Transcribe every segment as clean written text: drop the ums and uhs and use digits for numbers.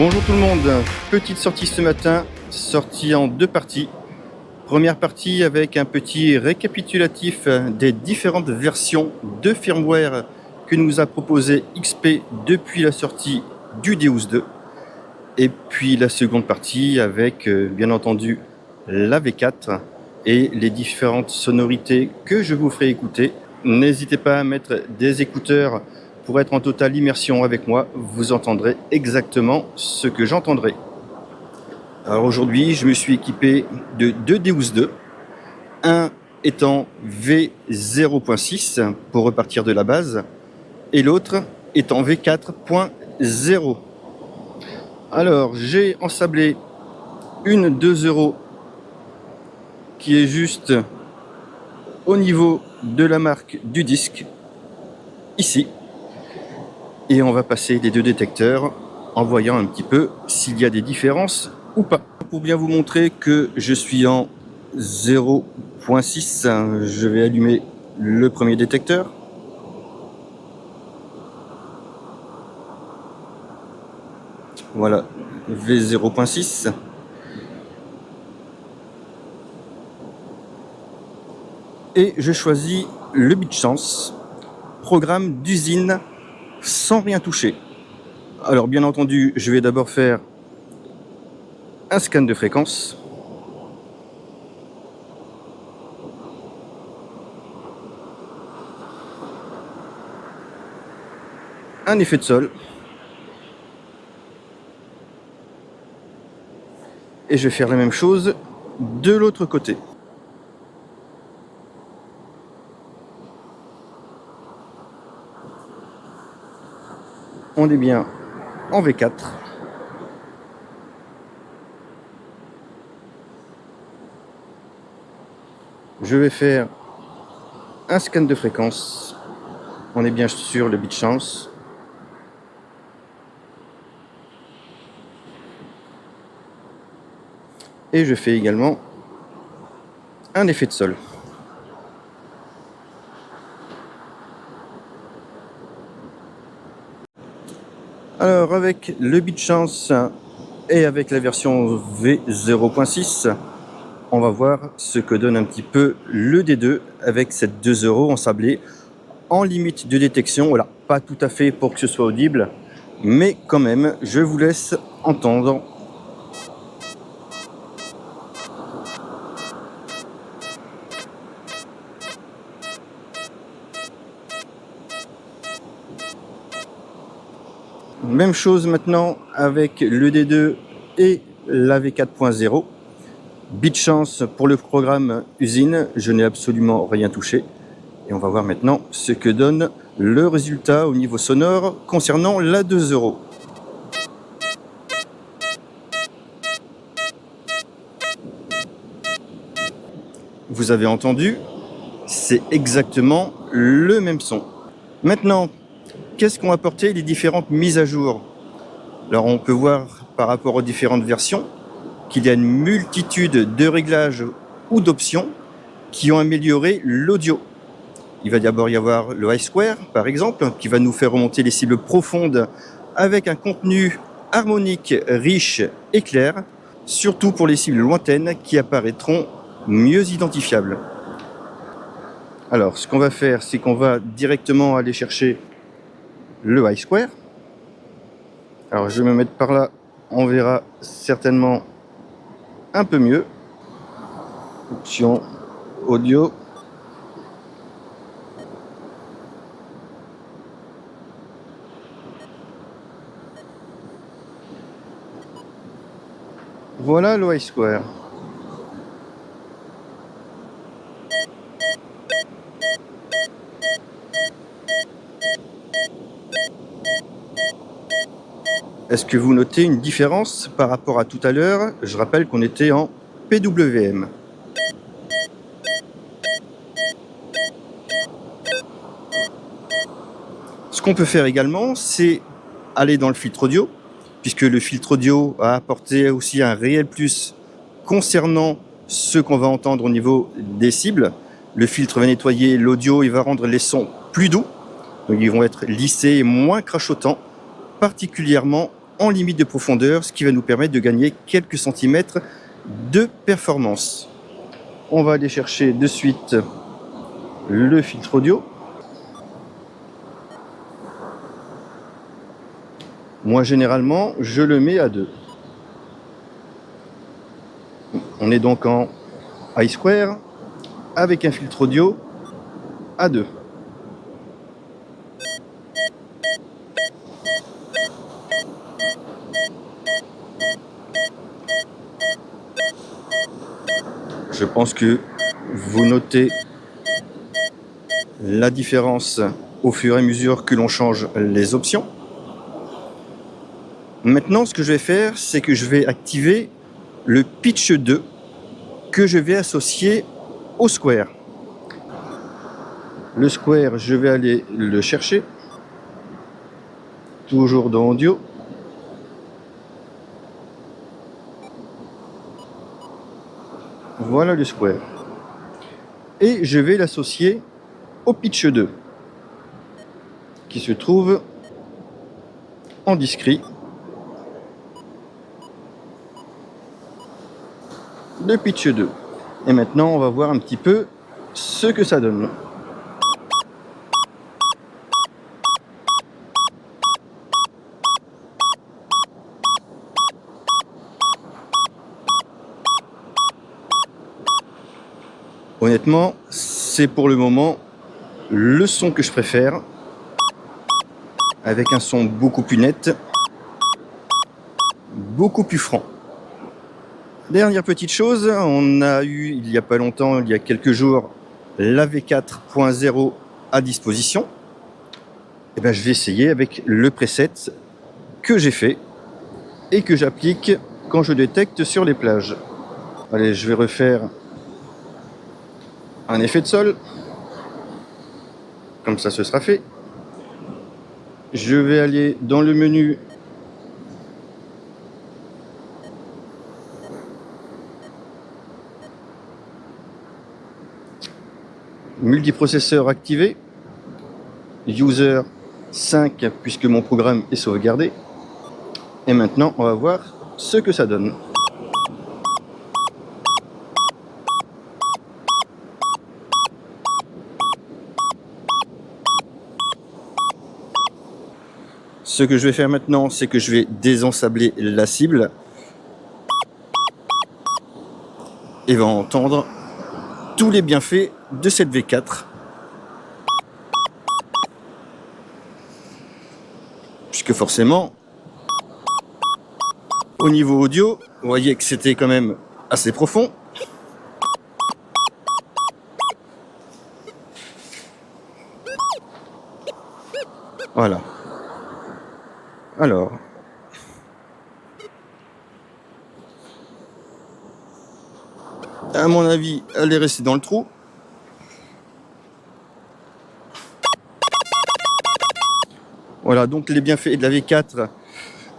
Bonjour tout le monde, petite sortie ce matin, sortie en deux parties. Première partie avec un petit récapitulatif des différentes versions de firmware que nous a proposé XP depuis la sortie du Deus 2. Et puis la seconde partie avec bien entendu la V4 et les différentes sonorités que je vous ferai écouter. N'hésitez pas à mettre des écouteurs pour être en totale immersion avec moi, vous entendrez exactement ce que j'entendrai. Alors aujourd'hui, je me suis équipé de deux Deus 2, un étant V0.6 pour repartir de la base, et l'autre étant V4.0. Alors, j'ai ensablé une 2 euros qui est juste au niveau de la marque du disque, ici. Et on va passer les deux détecteurs en voyant un petit peu s'il y a des différences ou pas. Pour bien vous montrer que je suis en 0.6, je vais allumer le premier détecteur. Voilà, V0.6. Et je choisis le bit chance, programme d'usine sans rien toucher. Alors bien entendu, je vais d'abord faire un scan de fréquence. Un effet de sol. Et je vais faire la même chose de l'autre côté. On est bien en V4. Je vais faire un scan de fréquence. On est bien sur le bit chance. Et je fais également un effet de sol. Alors avec le bit chance et avec la version V0.6, on va voir ce que donne un petit peu le D2 avec cette 2 euros ensablée en limite de détection. Voilà, pas tout à fait pour que ce soit audible, mais quand même, je vous laisse entendre. Même chose maintenant avec le D2 et la V4.0. Bit chance pour le programme usine, je n'ai absolument rien touché. Et on va voir maintenant ce que donne le résultat au niveau sonore concernant la 2 euros. Vous avez entendu, c'est exactement le même son. Maintenant, qu'est-ce qu'ont apporté les différentes mises à jour? Alors on peut voir par rapport aux différentes versions qu'il y a une multitude de réglages ou d'options qui ont amélioré l'audio. Il va d'abord y avoir le high square, par exemple, qui va nous faire remonter les cibles profondes avec un contenu harmonique riche et clair, surtout pour les cibles lointaines qui apparaîtront mieux identifiables. Alors, ce qu'on va faire, c'est qu'on va directement aller chercher le high square. Alors, je vais me mettre par là, on verra certainement un peu mieux. Option audio. Voilà le high square. Est-ce que vous notez une différence par rapport à tout à l'heure? Je rappelle qu'on était en PWM. Ce qu'on peut faire également, c'est aller dans le filtre audio, puisque le filtre audio a apporté aussi un réel plus concernant ce qu'on va entendre au niveau des cibles. Le filtre va nettoyer l'audio, il va rendre les sons plus doux, donc ils vont être lissés et moins crachotants, particulièrement en limite de profondeur, ce qui va nous permettre de gagner quelques centimètres de performance. On va aller chercher de suite le filtre audio. Moi, généralement, je le mets à 2. On est donc en I-Square avec un filtre audio à 2. Je pense que vous notez la différence au fur et à mesure que l'on change les options. Maintenant, ce que je vais faire, c'est que je vais activer le pitch 2 que je vais associer au square. Le square, je vais aller le chercher, toujours dans audio. Voilà le square. Et je vais l'associer au pitch 2, qui se trouve en discret. Le pitch 2. Et maintenant, on va voir un petit peu ce que ça donne. Honnêtement, c'est pour le moment le son que je préfère, avec un son beaucoup plus net, beaucoup plus franc. Dernière petite chose, on a eu il n'y a pas longtemps, il y a quelques jours, la V4.0 à disposition. Et bien, je vais essayer avec le preset que j'ai fait et que j'applique quand je détecte sur les plages. Allez, je vais refaire un effet de sol. Comme ça, ce sera fait. Je vais aller dans le menu multiprocesseur activé, user 5 puisque mon programme est sauvegardé. Et maintenant, on va voir ce que ça donne. Ce que je vais faire maintenant, c'est que je vais désensabler la cible et va entendre tous les bienfaits de cette V4. Puisque forcément, au niveau audio, vous voyez que c'était quand même assez profond. Voilà. Alors, à mon avis, elle est restée dans le trou. Voilà, donc les bienfaits de la V4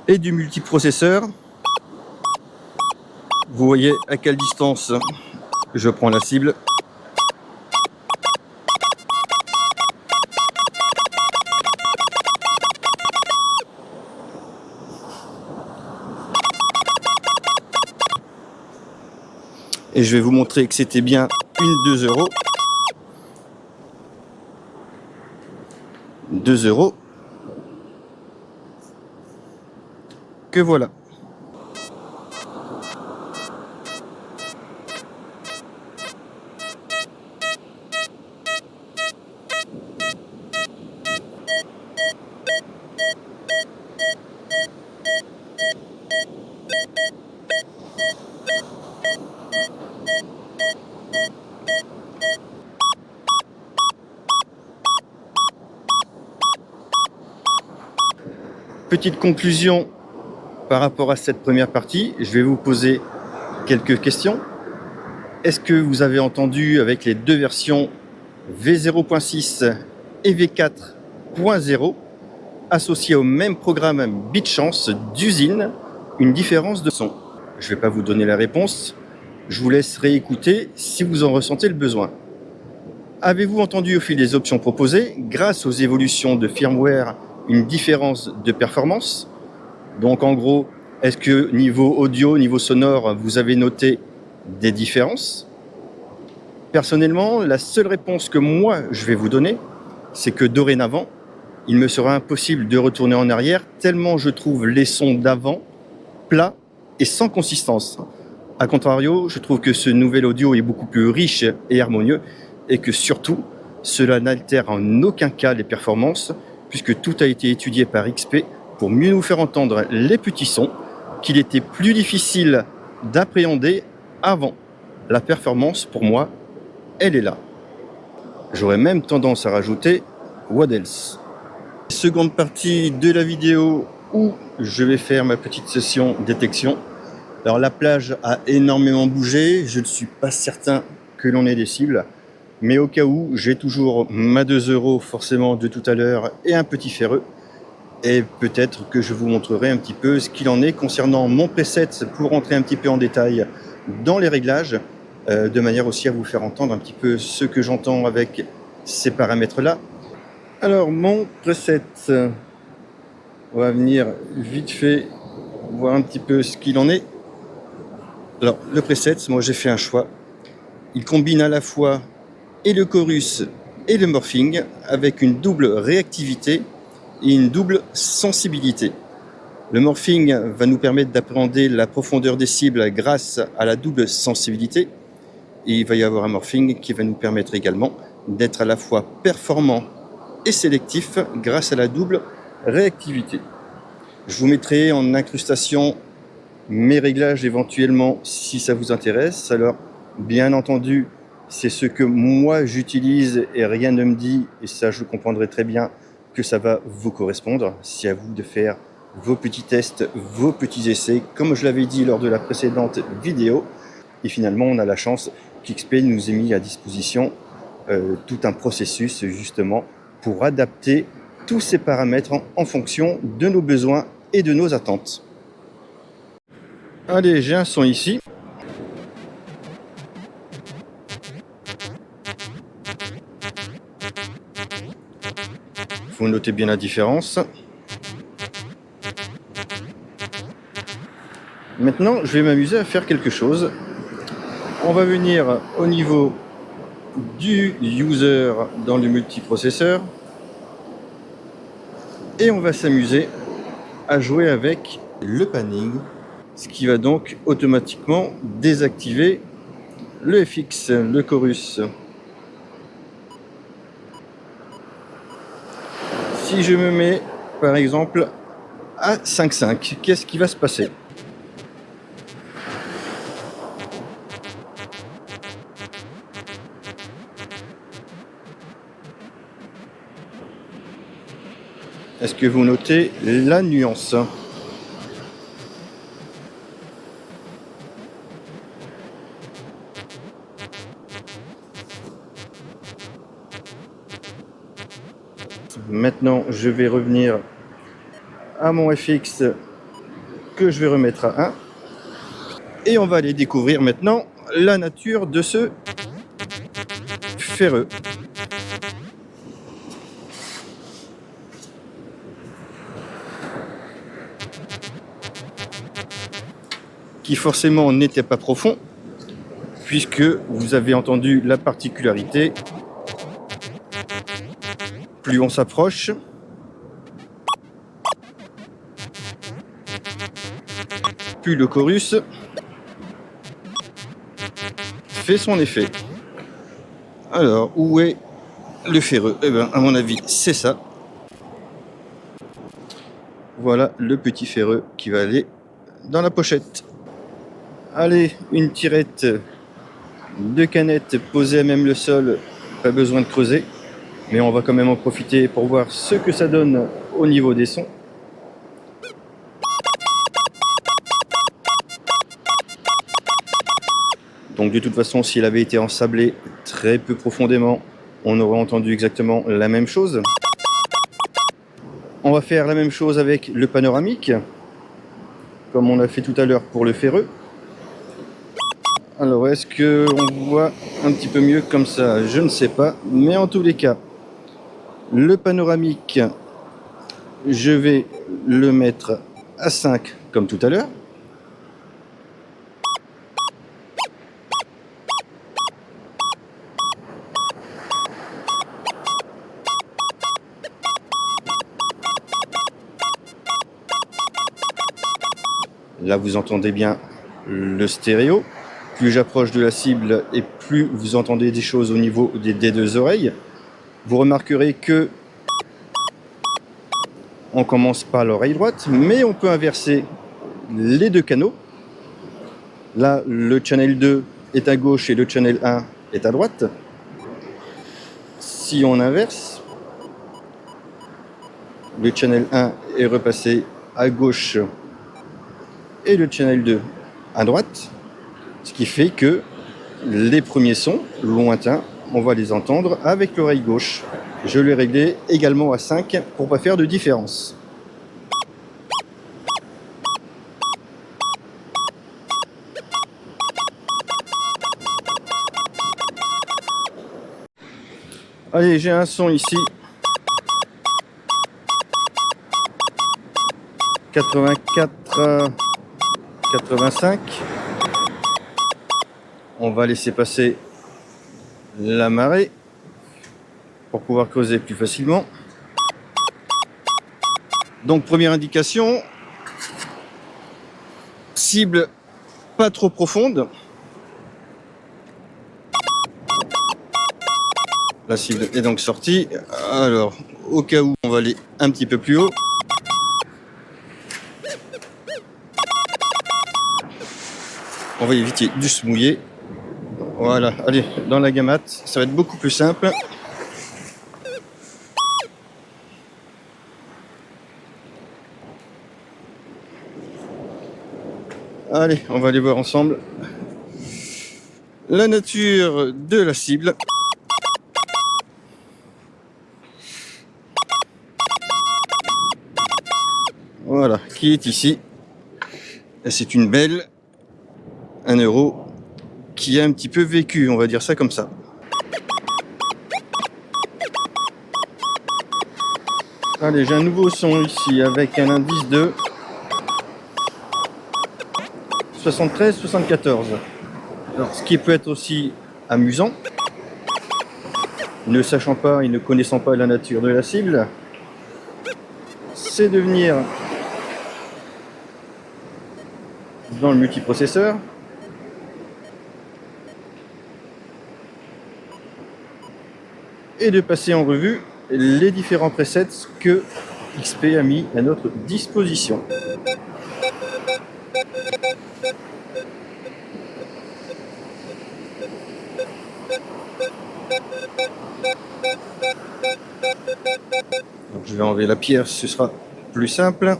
et du multiprocesseur. Vous voyez à quelle distance je prends la cible. Et je vais vous montrer que c'était bien une 2 euros. 2 euros. Que voilà. Petite conclusion par rapport à cette première partie, je vais vous poser quelques questions. Est-ce que vous avez entendu avec les deux versions V0.6 et V4.0 associées au même programme BitChance d'usine une différence de son? Je ne vais pas vous donner la réponse, je vous laisse réécouter si vous en ressentez le besoin. Avez-vous entendu au fil des options proposées, grâce aux évolutions de firmware, une différence de performance? Donc en gros, est-ce que niveau audio, niveau sonore, vous avez noté des différences? Personnellement, la seule réponse que moi je vais vous donner, c'est que dorénavant, il me sera impossible de retourner en arrière tellement je trouve les sons d'avant plats et sans consistance. A contrario, je trouve que ce nouvel audio est beaucoup plus riche et harmonieux et que surtout, cela n'altère en aucun cas les performances puisque tout a été étudié par XP pour mieux nous faire entendre les petits sons qu'il était plus difficile d'appréhender avant. La performance, pour moi, elle est là. J'aurais même tendance à rajouter what else. Seconde partie de la vidéo où je vais faire ma petite session détection. Alors la plage a énormément bougé, je ne suis pas certain que l'on ait des cibles, mais au cas où, j'ai toujours ma 2 € forcément de tout à l'heure et un petit ferreux. Et peut-être que je vous montrerai un petit peu ce qu'il en est concernant mon preset pour rentrer un petit peu en détail dans les réglages, de manière aussi à vous faire entendre un petit peu ce que j'entends avec ces paramètres-là. Alors mon preset, on va venir vite fait voir un petit peu ce qu'il en est. Alors le preset, moi j'ai fait un choix. Il combine à la fois et le chorus et le morphing avec une double réactivité et une double sensibilité. Le morphing va nous permettre d'appréhender la profondeur des cibles grâce à la double sensibilité. Et il va y avoir un morphing qui va nous permettre également d'être à la fois performant et sélectif grâce à la double réactivité. Je vous mettrai en incrustation mes réglages éventuellement si ça vous intéresse. Alors bien entendu, c'est ce que moi j'utilise et rien ne me dit, et ça je comprendrai très bien que ça va vous correspondre. C'est à vous de faire vos petits tests, vos petits essais, comme je l'avais dit lors de la précédente vidéo. Et finalement, on a la chance qu'XP nous ait mis à disposition tout un processus justement pour adapter tous ces paramètres en fonction de nos besoins et de nos attentes. Allez, j'ai un son ici. Vous notez bien la différence. Maintenant, je vais m'amuser à faire quelque chose. On va venir au niveau du user dans le multiprocesseur et on va s'amuser à jouer avec le panning, ce qui va donc automatiquement désactiver le FX, le chorus. Si je me mets par exemple à 5.5, qu'est-ce qui va se passer? Est-ce que vous notez la nuance? Maintenant, je vais revenir à mon FX que je vais remettre à 1. Et on va aller découvrir maintenant la nature de ce ferreux. Qui forcément n'était pas profond, puisque vous avez entendu la particularité. Plus on s'approche, plus le chorus fait son effet. Alors, où est le ferreux? Eh bien, à mon avis, c'est ça. Voilà le petit ferreux qui va aller dans la pochette. Allez, une tirette de canettes posée à même le sol, pas besoin de creuser. Mais on va quand même en profiter pour voir ce que ça donne au niveau des sons. Donc de toute façon, si elle avait été ensablée très peu profondément, on aurait entendu exactement la même chose. On va faire la même chose avec le panoramique, comme on l'a fait tout à l'heure pour le ferreux. Alors est-ce qu'on voit un petit peu mieux comme ça? Je ne sais pas, mais en tous les cas, le panoramique, je vais le mettre à 5 comme tout à l'heure. Là, vous entendez bien le stéréo. Plus j'approche de la cible et plus vous entendez des choses au niveau des deux oreilles. Vous remarquerez que on commence par l'oreille droite, mais on peut inverser les deux canaux. Là, le channel 2 est à gauche et le channel 1 est à droite. Si on inverse, le channel 1 est repassé à gauche et le channel 2 à droite, ce qui fait que les premiers sons lointains, on va les entendre avec l'oreille gauche. Je l'ai réglé également à 5 pour pas faire de différence. Allez, j'ai un son ici. 84, 85. On va laisser passer la marée pour pouvoir creuser plus facilement. Donc première indication, cible pas trop profonde. La cible est donc sortie. Alors, au cas où, on va aller un petit peu plus haut. On va éviter de se mouiller. Voilà, allez, dans la gamate, ça va être beaucoup plus simple. Allez, on va aller voir ensemble la nature de la cible. Voilà, qui est ici. C'est une belle 1 euro qui a un petit peu vécu, on va dire ça comme ça. Allez, j'ai un nouveau son ici avec un indice de 73-74. Alors, ce qui peut être aussi amusant, ne sachant pas et ne connaissant pas la nature de la cible, c'est de venir dans le multiprocesseur et de passer en revue les différents presets que XP a mis à notre disposition. Donc je vais enlever la pierre, ce sera plus simple.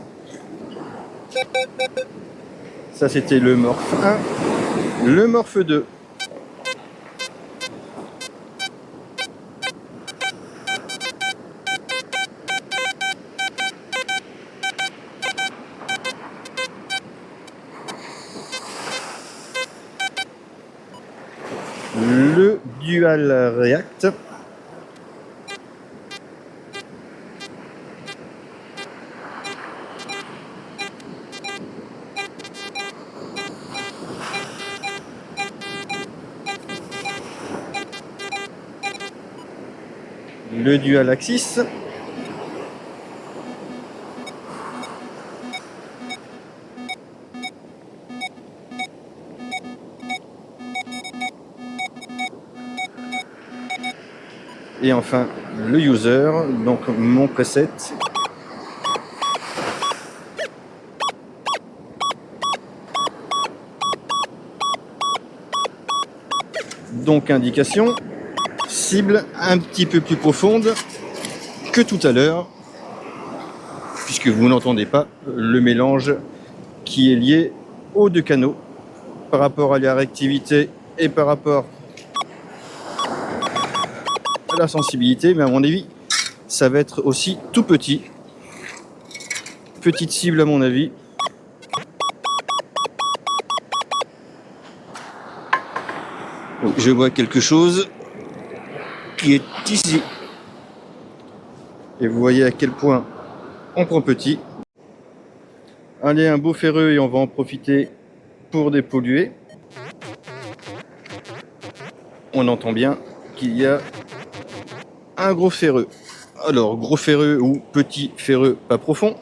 Ça c'était le morph 1, le morph 2. Le dual react. Le dual axis. Et enfin le user, donc mon preset. Donc indication, cible un petit peu plus profonde que tout à l'heure, puisque vous n'entendez pas le mélange qui est lié aux deux canaux par rapport à la réactivité et par rapport à la sensibilité, mais à mon avis ça va être aussi tout petit. Petite cible à mon avis. Donc, je vois quelque chose qui est ici. Et vous voyez à quel point on prend petit. Allez, un beau ferreux et on va en profiter pour dépolluer. On entend bien qu'il y a un gros ferreux. Alors, gros ferreux ou petit ferreux pas profond.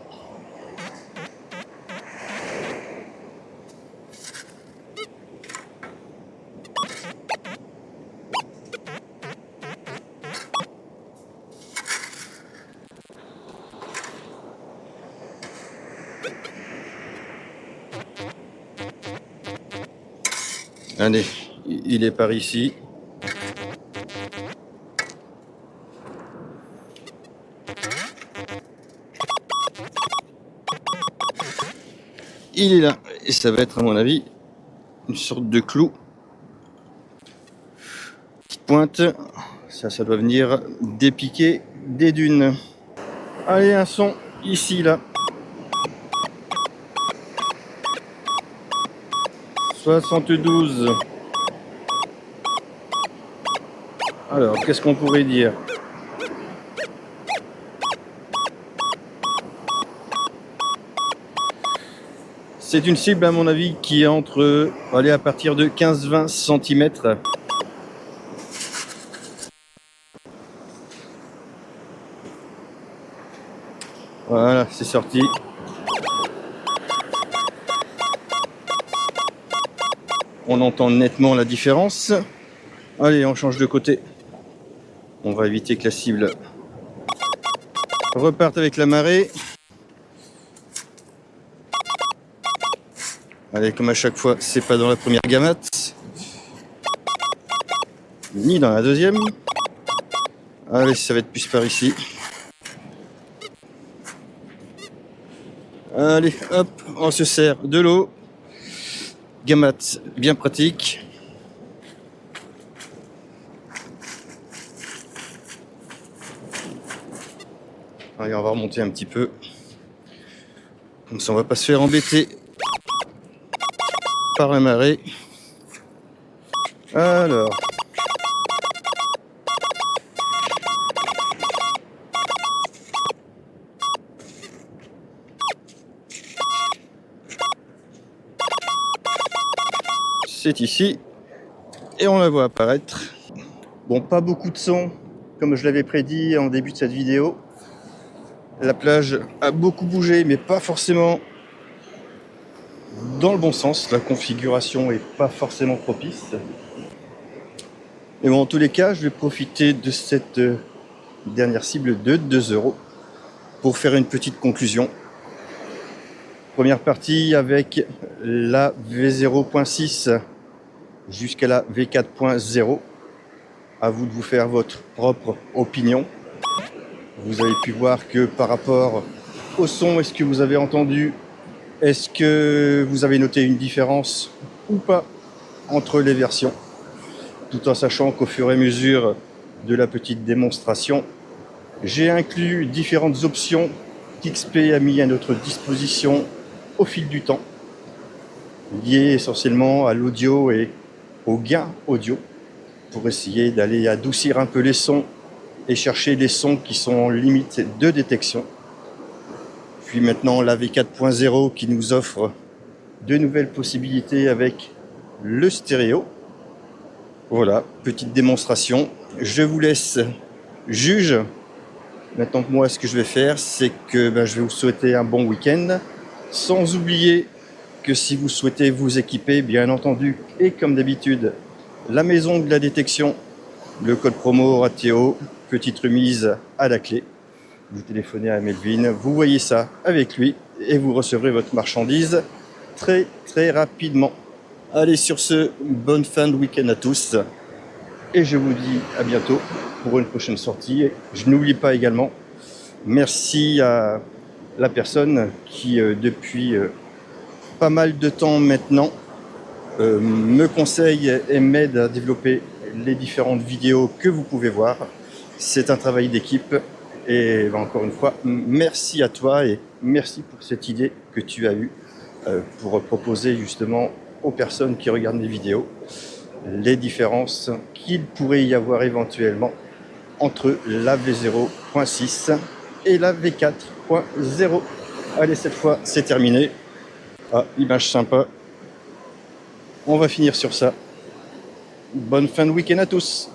Allez, il est par ici. Il est là. Et ça va être, à mon avis, une sorte de clou. Petite pointe. Ça doit venir dépiquer des dunes. Allez, un son ici, là. 72. Alors, qu'est-ce qu'on pourrait dire? C'est une cible, à mon avis, qui est entre, allez, à partir de 15-20 cm. Voilà, c'est sorti. On entend nettement la différence. Allez, on change de côté. On va éviter que la cible reparte avec la marée. Allez, comme à chaque fois, c'est pas dans la première gamate, ni dans la deuxième. Allez, ça va être plus par ici. Allez, hop, on se sert de l'eau. Gamate bien pratique. Allez, on va remonter un petit peu. Comme ça, on va pas se faire embêter par la marée. Alors. C'est ici. Et on la voit apparaître. Bon, pas beaucoup de son, comme je l'avais prédit en début de cette vidéo. La plage a beaucoup bougé, mais pas forcément dans le bon sens. La configuration est pas forcément propice. Mais bon, en tous les cas, je vais profiter de cette dernière cible de 2 € pour faire une petite conclusion. Première partie avec la V0.6 jusqu'à la V4.0. À vous de vous faire votre propre opinion. Vous avez pu voir que par rapport au son, est-ce que vous avez entendu, est-ce que vous avez noté une différence ou pas entre les versions, tout en sachant qu'au fur et à mesure de la petite démonstration, j'ai inclus différentes options qu'XP a mis à notre disposition au fil du temps, liées essentiellement à l'audio et au gain audio, pour essayer d'aller adoucir un peu les sons et chercher les sons qui sont en limite de détection. Puis maintenant la V4.0 qui nous offre de nouvelles possibilités avec le stéréo. Voilà, petite démonstration. Je vous laisse juge. Maintenant que moi, ce que je vais faire, c'est que je vais vous souhaiter un bon week-end. Sans oublier que si vous souhaitez vous équiper, bien entendu, et comme d'habitude, la maison de la détection, le code promo RATEO, petite remise à la clé. Vous téléphonez à Melvin, vous voyez ça avec lui et vous recevrez votre marchandise très très rapidement. Allez, sur ce, bonne fin de week-end à tous et je vous dis à bientôt pour une prochaine sortie. Je n'oublie pas également, merci à la personne qui depuis pas mal de temps maintenant me conseille et m'aide à développer les différentes vidéos que vous pouvez voir. C'est un travail d'équipe et encore une fois, merci à toi et merci pour cette idée que tu as eue pour proposer justement aux personnes qui regardent mes vidéos les différences qu'il pourrait y avoir éventuellement entre la V0.6 et la V4.0. Allez, cette fois, c'est terminé. Ah, image sympa. On va finir sur ça. Bonne fin de week-end à tous.